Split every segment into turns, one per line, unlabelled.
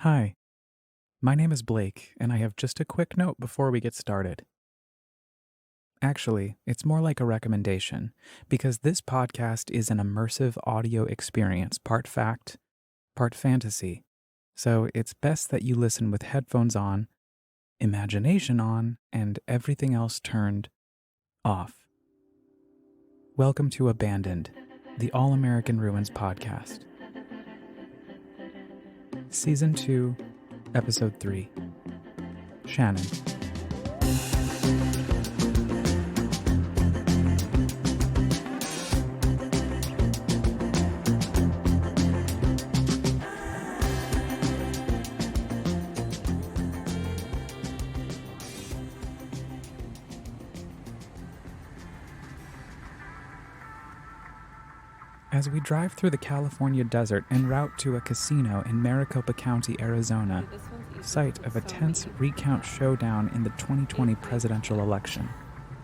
Hi, my name is Blake, and I have just a quick note before we get started. Actually, it's more like a recommendation, because this podcast is an immersive audio experience, part fact, part fantasy. So it's best that you listen with headphones on, imagination on, and everything else turned off. Welcome to Abandoned, the All American Ruins podcast. Season 2, Episode 3. Shannon. As we drive through the California desert en route to a casino in Maricopa County, Arizona, site of a tense recount showdown in the 2020 presidential election,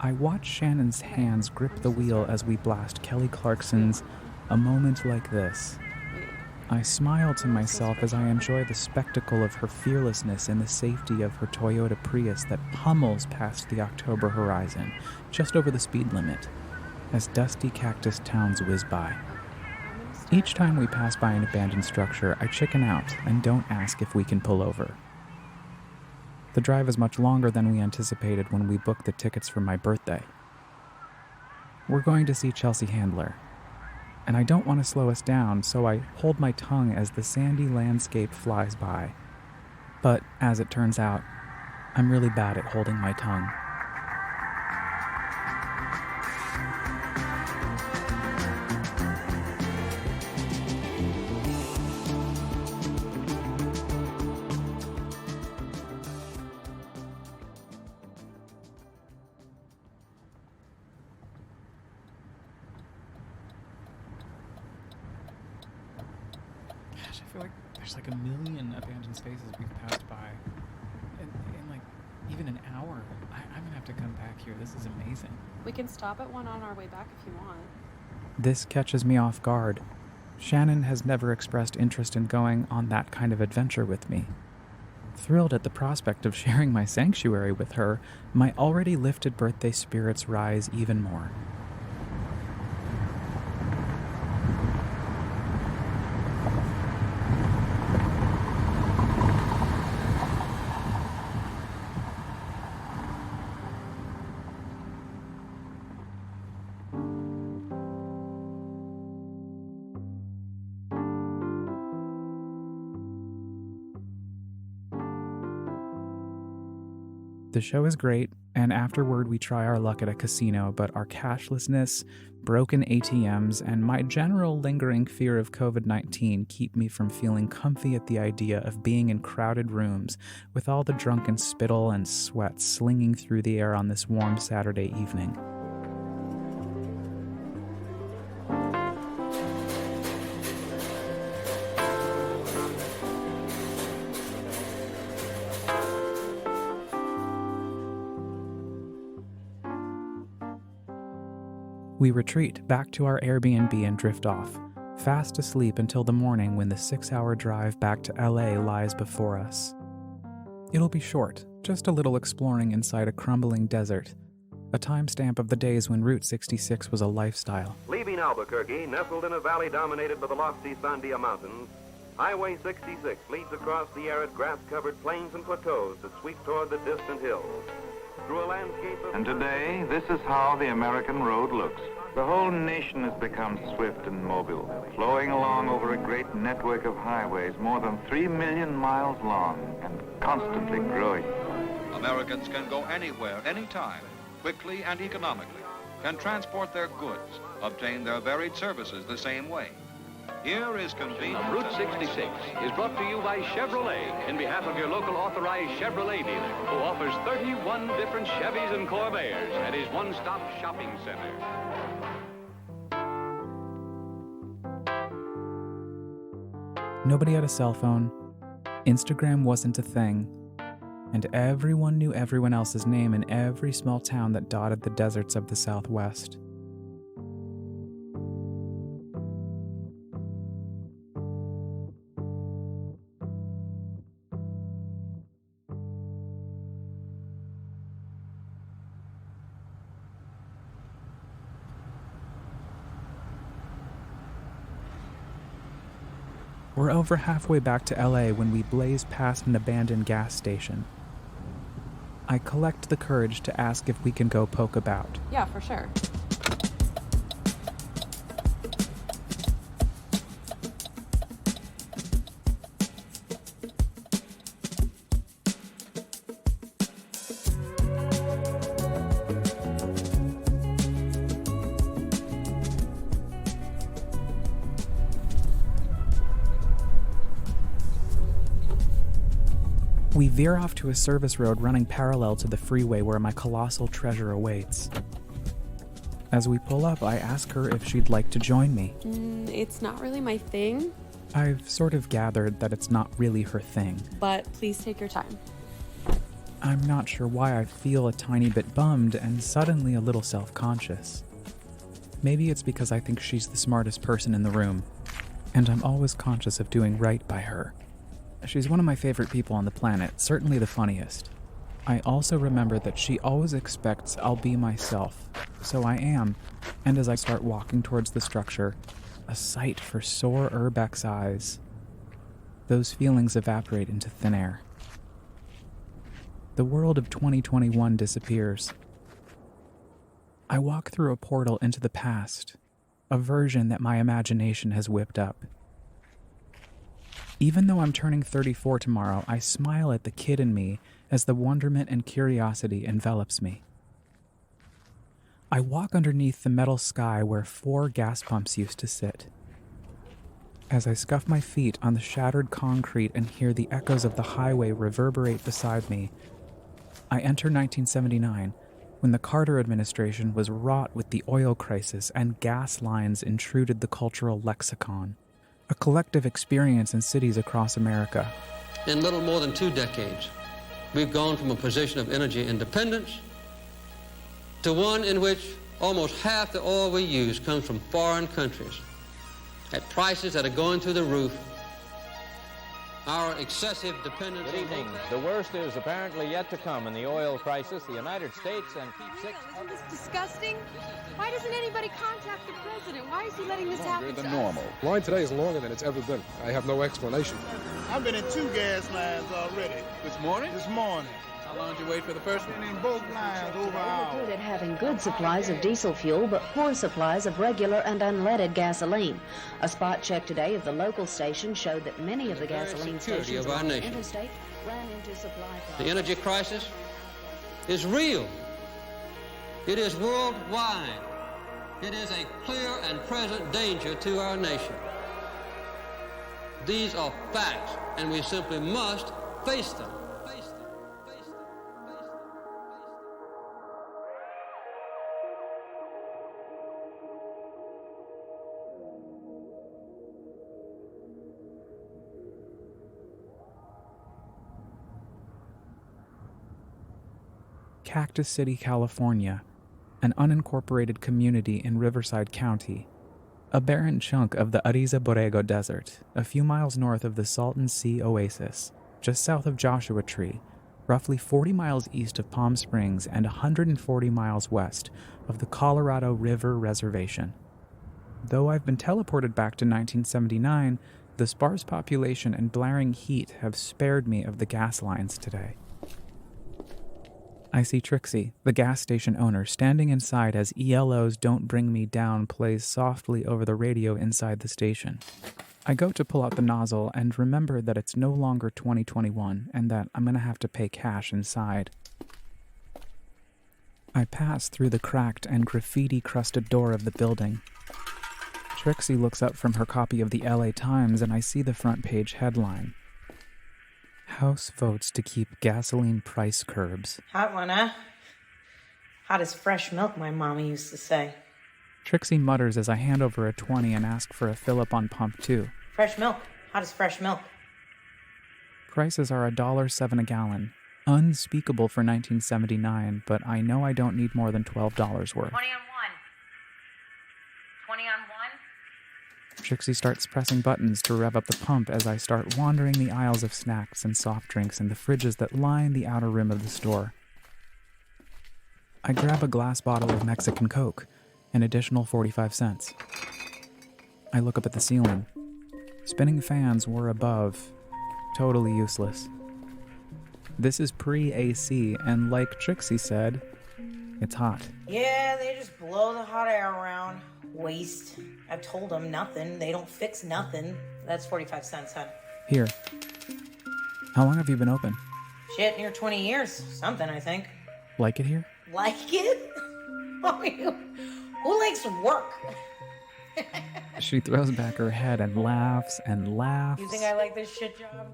I watch Shannon's hands grip the wheel as we blast Kelly Clarkson's "A Moment Like This." I smile to myself as I enjoy the spectacle of her fearlessness in the safety of her Toyota Prius that pummels past the October horizon, just over the speed limit, as dusty Cactus towns whiz by. Each time we pass by an abandoned structure, I chicken out and don't ask if we can pull over. The drive is much longer than we anticipated when we booked the tickets for my birthday. We're going to see Chelsea Handler, and I don't want to slow us down, so I hold my tongue as the sandy landscape flies by. But, as it turns out, I'm really bad at holding my tongue. Gosh, I feel like there's like a million abandoned spaces we've passed by. In like even an hour. I'm gonna have to come back here. This is amazing.
We can stop at one on our way back if you want.
This catches me off guard. Shannon has never expressed interest in going on that kind of adventure with me. Thrilled at the prospect of sharing my sanctuary with her, my already lifted birthday spirits rise even more. The show is great, and afterward we try our luck at a casino, but our cashlessness, broken ATMs, and my general lingering fear of COVID-19 keep me from feeling comfy at the idea of being in crowded rooms with all the drunken spittle and sweat slinging through the air on this warm Saturday evening. We retreat back to our Airbnb and drift off, fast asleep until the morning when the 6-hour drive back to LA lies before us. It'll be short, just a little exploring inside a crumbling desert, a timestamp of the days when Route 66 was a lifestyle.
Leaving Albuquerque, nestled in a valley dominated by the lofty Sandia Mountains, Highway 66 leads across the arid grass-covered plains and plateaus that sweep toward the distant hills. Through a landscape of...
And today, this is how the American road looks. The whole nation has become swift and mobile, flowing along over a great network of highways more than 3 million miles long and constantly growing.
Americans can go anywhere, anytime, quickly and economically, can transport their goods, obtain their varied services the same way. Here is convenient.
Route 66 is brought to you by Chevrolet in behalf of your local authorized Chevrolet dealer, who offers 31 different Chevys and Corvairs at his one-stop shopping center.
Nobody had a cell phone, Instagram wasn't a thing, and everyone knew everyone else's name in every small town that dotted the deserts of the Southwest. We're over halfway back to LA when we blaze past an abandoned gas station. I collect the courage to ask if we can go poke about.
Yeah, for sure.
We veer off to a service road running parallel to the freeway where my colossal treasure awaits. As we pull up, I ask her if she'd like to join me.
It's not really my thing,
I've sort of gathered that it's not really her thing.
but please take your time.
I'm not sure why I feel a tiny bit bummed and suddenly a little self-conscious. Maybe it's because I think she's the smartest person in the room, and I'm always conscious of doing right by her. She's one of my favorite people on the planet, certainly the funniest. I also remember that she always expects I'll be myself, so I am, and as I start walking towards the structure, a sight for sore Urbex's eyes. Those feelings evaporate into thin air. The world of 2021 disappears. I walk through a portal into the past, a version that my imagination has whipped up. Even though I'm turning 34 tomorrow, I smile at the kid in me as the wonderment and curiosity envelops me. I walk underneath the metal sky where 4 gas pumps used to sit. As I scuff my feet on the shattered concrete and hear the echoes of the highway reverberate beside me, I enter 1979, when the Carter administration was wrought with the oil crisis and gas lines intruded the cultural lexicon. A collective experience in cities across America.
In little more than 2 decades, we've gone from a position of energy independence to one in which almost half the oil we use comes from foreign countries at prices that are going through the roof. Our excessive dependence
Good evening. The worst is apparently yet to come in the oil crisis. The United States and six...
Isn't this disgusting? Why doesn't anybody contact the president? Why is he letting this happen to us?
Normal. Line today is longer than it's ever been. I have no explanation.
I've been in 2 gas lines already.
This morning?
This morning.
How long did you wait for the first one?
Been in both lines over an hour.
Reported having good supplies of diesel fuel, but poor supplies of regular and unleaded gasoline. A spot check today of the local station showed that many of the gasoline stations
of our
on the
nation.
interstate ran into supply problems.
The energy crisis is real. It is worldwide. It is a clear and present danger to our nation. These are facts, and we simply must face them.
Cactus City, California, an unincorporated community in Riverside County, a barren chunk of the Ariza Borrego Desert, a few miles north of the Salton Sea Oasis, just south of Joshua Tree, roughly 40 miles east of Palm Springs and 140 miles west of the Colorado River Reservation. Though I've been teleported back to 1979, the sparse population and blaring heat have spared me of the gas lines today. I see Trixie, the gas station owner, standing inside as ELO's Don't Bring Me Down plays softly over the radio inside the station. I go to pull out the nozzle and remember that it's no longer 2021 and that I'm going to have to pay cash inside. I pass through the cracked and graffiti-crusted door of the building. Trixie looks up from her copy of the LA Times and I see the front page headline. House votes to keep gasoline price curbs.
Hot one, huh? Hot as fresh milk, my mama used to say.
Trixie mutters as I hand over a 20 and ask for a fill-up on pump 2.
Fresh milk. Hot as fresh milk.
Prices are $1.07 a gallon. Unspeakable for 1979, but I know I don't need more than $12 worth.
20 on 1. 20 on 1.
Trixie starts pressing buttons to rev up the pump as I start wandering the aisles of snacks and soft drinks and the fridges that line the outer rim of the store. I grab a glass bottle of Mexican Coke, an additional 45 cents. I look up at the ceiling. Spinning fans were above, totally useless. This is pre-AC, and like Trixie said, it's hot.
Yeah, they just blow the hot air around. Waste. I've told them nothing. They don't fix nothing. That's 45 cents, huh?
Here. How long have you been open?
Shit, near 20 years. Something, I think.
Like it here?
Like it? I mean, who likes work?
She throws back her head and laughs and laughs.
You think I like this shit job?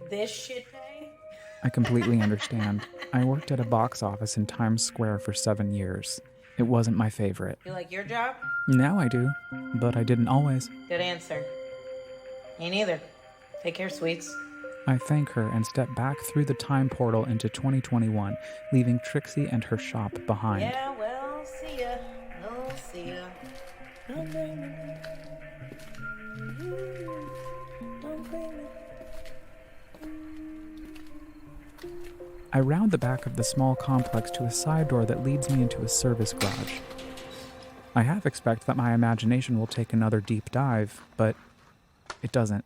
This shit pay?
I completely understand. I worked at a box office in Times Square for 7 years. It wasn't my favorite.
You like your job?
Now I do, but I didn't always.
Good answer. Me neither. Take care, sweets.
I thank her and step back through the time portal into 2021, leaving Trixie and her shop behind.
Yeah, well, see ya. No, see ya. Don't bring me back. Don't bring me.
I round the back of the small complex to a side door that leads me into a service garage. I half expect that my imagination will take another deep dive, but it doesn't.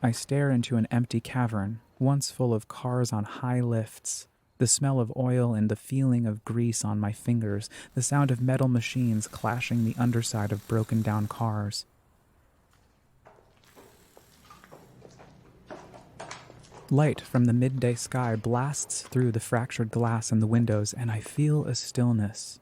I stare into an empty cavern, once full of cars on high lifts, the smell of oil and the feeling of grease on my fingers, the sound of metal machines clashing the underside of broken down cars. Light from the midday sky blasts through the fractured glass in the windows, and I feel a stillness.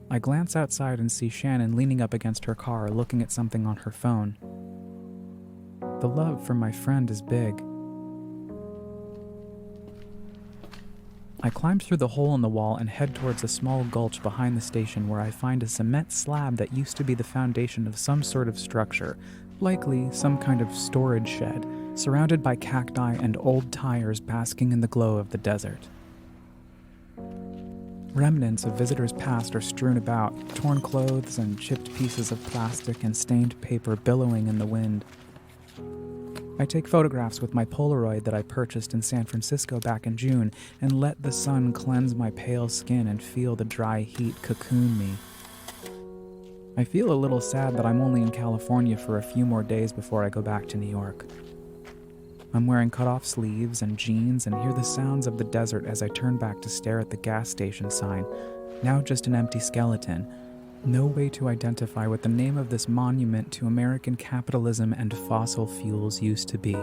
I glance outside and see Shannon leaning up against her car, looking at something on her phone. The love for my friend is big. I climb through the hole in the wall and head towards a small gulch behind the station where I find a cement slab that used to be the foundation of some sort of structure, likely some kind of storage shed, surrounded by cacti and old tires basking in the glow of the desert. Remnants of visitors past are strewn about, torn clothes and chipped pieces of plastic and stained paper billowing in the wind. I take photographs with my Polaroid that I purchased in San Francisco back in June and let the sun cleanse my pale skin and feel the dry heat cocoon me. I feel a little sad that I'm only in California for a few more days before I go back to New York. I'm wearing cut-off sleeves and jeans and hear the sounds of the desert as I turn back to stare at the gas station sign, now just an empty skeleton. No way to identify what the name of this monument to American capitalism and fossil fuels used to be.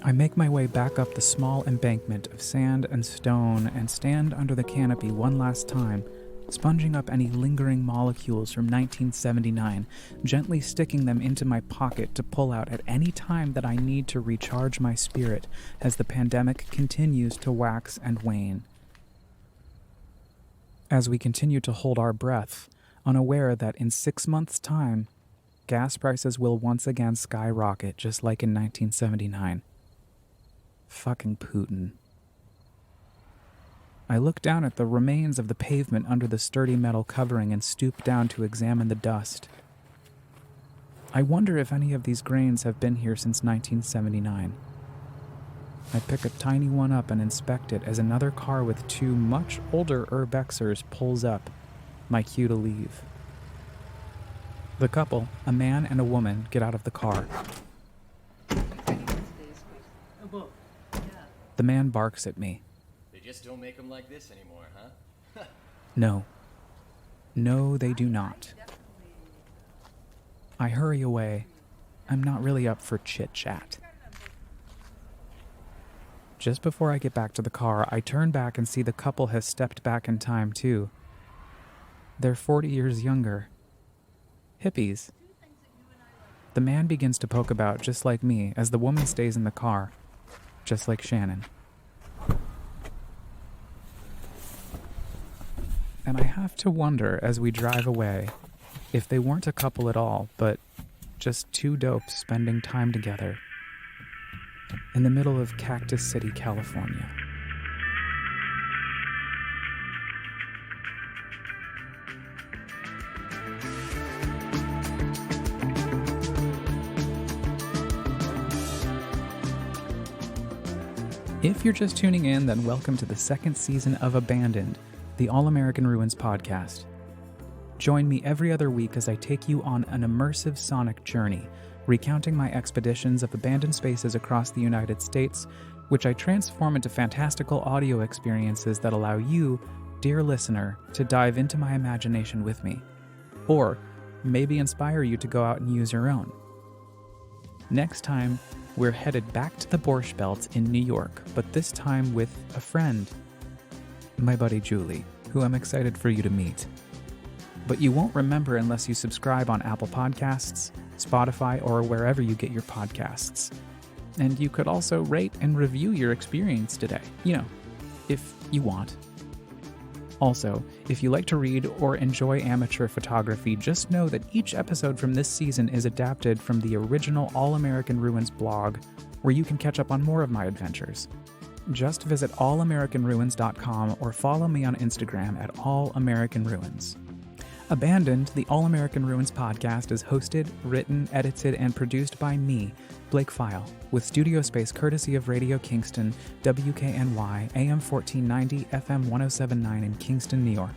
I make my way back up the small embankment of sand and stone and stand under the canopy one last time, sponging up any lingering molecules from 1979, gently sticking them into my pocket to pull out at any time that I need to recharge my spirit as the pandemic continues to wax and wane. As we continue to hold our breath, unaware that in 6 months' time, gas prices will once again skyrocket just like in 1979. Fucking Putin. I look down at the remains of the pavement under the sturdy metal covering and stoop down to examine the dust. I wonder if any of these grains have been here since 1979. I pick a tiny one up and inspect it as another car with 2 much older urbexers pulls up, my cue to leave. The couple, a man and a woman, get out of the car. The man barks at me.
They just don't make them like this anymore, huh?
No. No, they do not. I hurry away. I'm not really up for chit-chat. Just before I get back to the car, I turn back and see the couple has stepped back in time, too. They're 40 years younger. Hippies. The man begins to poke about, just like me, as the woman stays in the car, just like Shannon. And I have to wonder, as we drive away, if they weren't a couple at all, but just 2 dopes spending time together in the middle of Cactus City, California. If you're just tuning in, then welcome to the second season of Abandoned, the All-American Ruins podcast. Join me every other week as I take you on an immersive sonic journey, recounting my expeditions of abandoned spaces across the United States, which I transform into fantastical audio experiences that allow you, dear listener, to dive into my imagination with me. Or maybe inspire you to go out and use your own. Next time, we're headed back to the Borscht Belt in New York, but this time with a friend, my buddy Julie, who I'm excited for you to meet. But you won't remember unless you subscribe on Apple Podcasts, Spotify, or wherever you get your podcasts. And you could also rate and review your experience today, if you want. Also, if you like to read or enjoy amateur photography, just know that each episode from this season is adapted from the original All-American Ruins blog, where you can catch up on more of my adventures. Just visit allamericanruins.com or follow me on Instagram at allamericanruins. Abandoned, the All-American Ruins podcast is hosted, written, edited, and produced by me, Blake File, with studio space courtesy of Radio Kingston, WKNY, AM 1490, FM 1079 in Kingston, New York.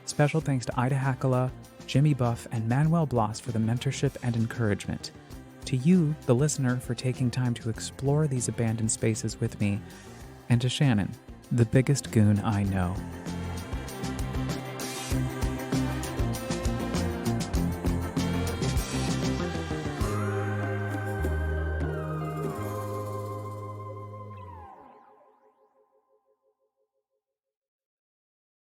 Special thanks to Ida Hakala, Jimmy Buff, and Manuel Blas for the mentorship and encouragement. To you, the listener, for taking time to explore these abandoned spaces with me, and to Shannon, the biggest goon I know.